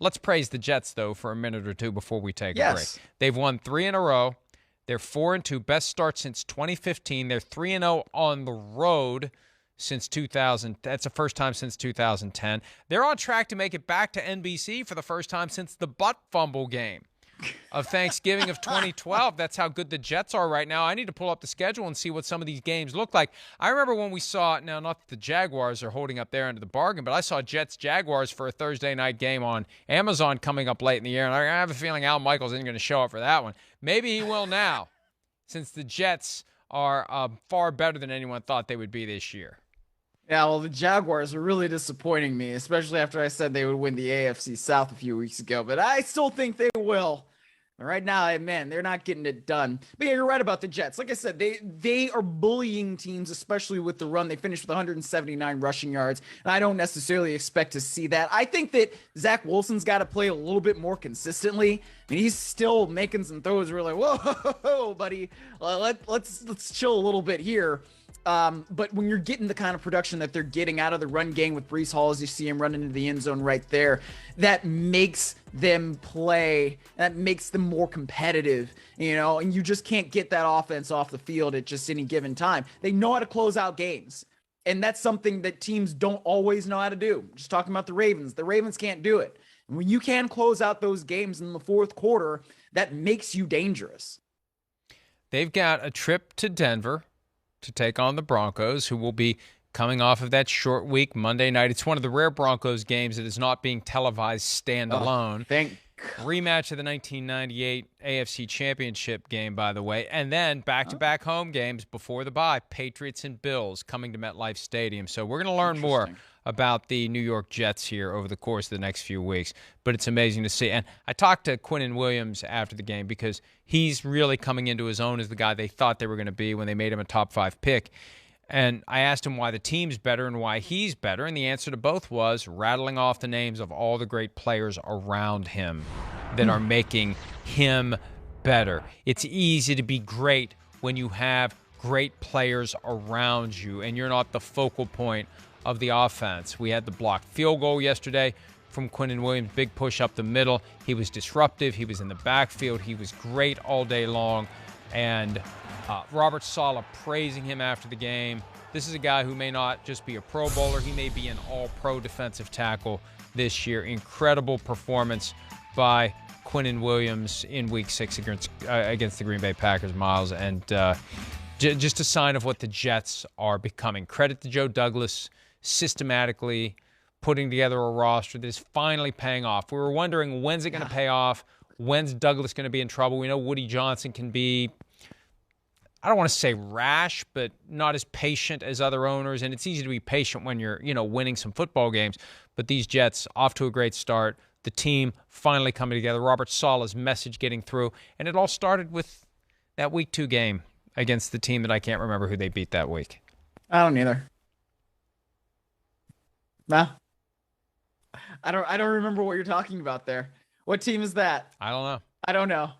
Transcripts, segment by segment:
Let's praise the Jets, though, for a minute or two before we take a break. Yes. They've won 3 in a row. They're 4-2, best start since 2015. They're 3-0 on the road since 2000. That's the first time since 2010. They're on track to make it back to NBC for the first time since the butt fumble game of Thanksgiving of 2012. That's how good the Jets are right now. I need to pull up the schedule and see what some of these games look like. I remember when we saw, now not that the Jaguars are holding up their end of the bargain, but I saw Jets-Jaguars for a Thursday night game on Amazon coming up late in the year, and I have a feeling Al Michaels isn't going to show up for that one. Maybe he will now, since the Jets are far better than anyone thought they would be this year. Yeah, well, the Jaguars are really disappointing me, especially after I said they would win the AFC South a few weeks ago, but I still think they will. Right now, man, they're not getting it done. But yeah, you're right about the Jets. Like I said, they are bullying teams, especially with the run. They finished with 179 rushing yards, and I don't necessarily expect to see that. I think that Zach Wilson's got to play a little bit more consistently. I mean, he's still making some throws where we're like, whoa, buddy, let's chill a little bit here. But when you're getting the kind of production that they're getting out of the run game with Breece Hall, as you see him running into the end zone right there, that makes them play, that makes them more competitive, and you just can't get that offense off the field at just any given time. They know how to close out games, and that's something that teams don't always know how to do. Just talking about the Ravens can't do it. And when you can close out those games in the fourth quarter, that makes you dangerous. They've got a trip to Denver to take on the Broncos, who will be coming off of that short week Monday night. It's one of the rare Broncos games that is not being televised standalone. Rematch of the 1998 AFC Championship game, by the way. And then back-to-back home games before the bye, Patriots and Bills coming to MetLife Stadium. So we're going to learn more about the New York Jets here over the course of the next few weeks. But it's amazing to see. And I talked to Quinnen Williams after the game because he's really coming into his own as the guy they thought they were going to be when they made him a top 5 pick. And I asked him why the team's better and why he's better, and the answer to both was rattling off the names of all the great players around him that are making him better. It's easy to be great when you have great players around you and you're not the focal point of the offense. We had the blocked field goal yesterday from Quinnen Williams, big push up the middle. He was disruptive. He was in the backfield. He was great all day long. And Robert Saleh praising him after the game. This is a guy who may not just be a Pro Bowler. He may be an all-pro defensive tackle this year. Incredible performance by Quinnen Williams in Week 6 against the Green Bay Packers, Miles. And just a sign of what the Jets are becoming. Credit to Joe Douglas systematically putting together a roster that is finally paying off. We were wondering, when's it going to pay off? When's Douglas going to be in trouble? We know Woody Johnson can be, I don't want to say rash, but not as patient as other owners. And it's easy to be patient when you're, winning some football games. But these Jets, off to a great start. The team finally coming together. Robert Saleh's message getting through. And it all started with that Week 2 game against the team that I can't remember who they beat that week. I don't either. No. I don't remember what you're talking about there. What team is that? I don't know. I don't know.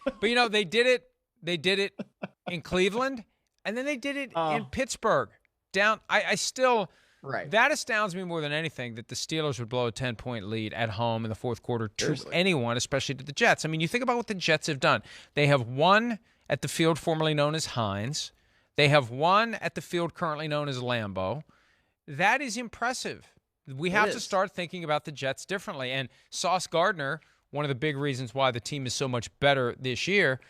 But they did it. They did it in Cleveland, and then they did it in Pittsburgh. I still, that astounds me more than anything that the Steelers would blow a 10-point lead at home in the fourth quarter to anyone, especially to the Jets. I mean, you think about what the Jets have done. They have won at the field formerly known as Heinz. They have won at the field currently known as Lambeau. That is impressive. We have to start thinking about the Jets differently. And Sauce Gardner, one of the big reasons why the team is so much better this year,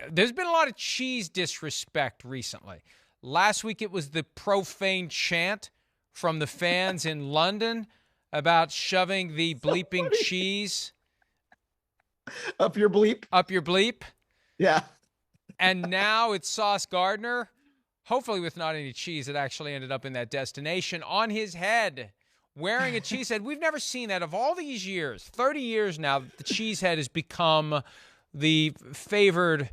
there's been a lot of cheese disrespect recently. Last week it was the profane chant from the fans in London about shoving the bleeping cheese up your bleep. Up your bleep. Yeah. And now it's Sauce Gardner, hopefully with not any cheese, that actually ended up in that destination, on his head, wearing a cheese head. We've never seen that. Of all these years, 30 years now, the cheese head has become the favored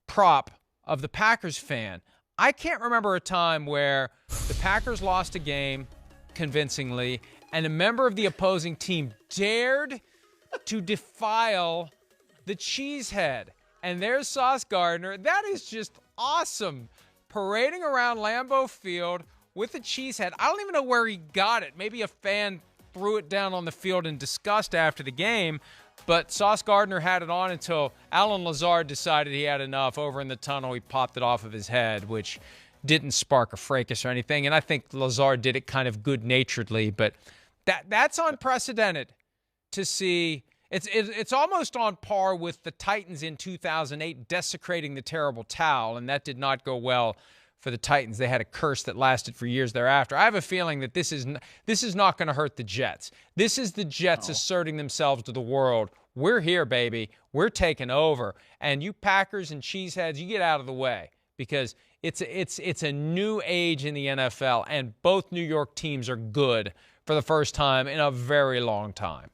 prop of the Packers fan. I can't remember a time where the Packers lost a game convincingly and a member of the opposing team dared to defile the cheese head. And there's Sauce Gardner. That is just awesome. Parading around Lambeau Field with a cheese head. I don't even know where he got it. Maybe a fan threw it down on the field in disgust after the game. But Sauce Gardner had it on until Alan Lazard decided he had enough. Over in the tunnel, he popped it off of his head, which didn't spark a fracas or anything. And I think Lazard did it kind of good-naturedly. But that's unprecedented to see. It's almost on par with the Titans in 2008 desecrating the terrible towel, and that did not go well for the Titans. They had a curse that lasted for years thereafter. I have a feeling that this is not going to hurt the Jets. This is the Jets asserting themselves to the world. We're here, baby. We're taking over. And you Packers and cheeseheads, you get out of the way, because it's a new age in the NFL, and both New York teams are good for the first time in a very long time.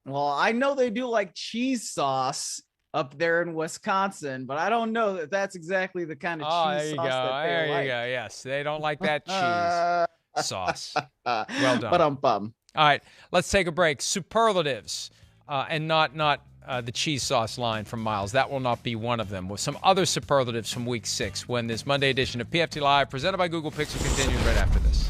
Well, I know they do like cheese sauce up there in Wisconsin, but I don't know that that's exactly the kind of cheese sauce that they like. There you go. Yes, they don't like that cheese sauce. Well done. But All right, let's take a break. Superlatives, and not the cheese sauce line from Miles. That will not be one of them. With some other superlatives from Week 6 when this Monday edition of PFT Live, presented by Google Pixel, continues right after this.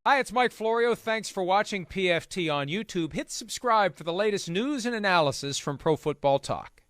Hi, it's Mike Florio. Thanks for watching PFT on YouTube. Hit subscribe for the latest news and analysis from Pro Football Talk.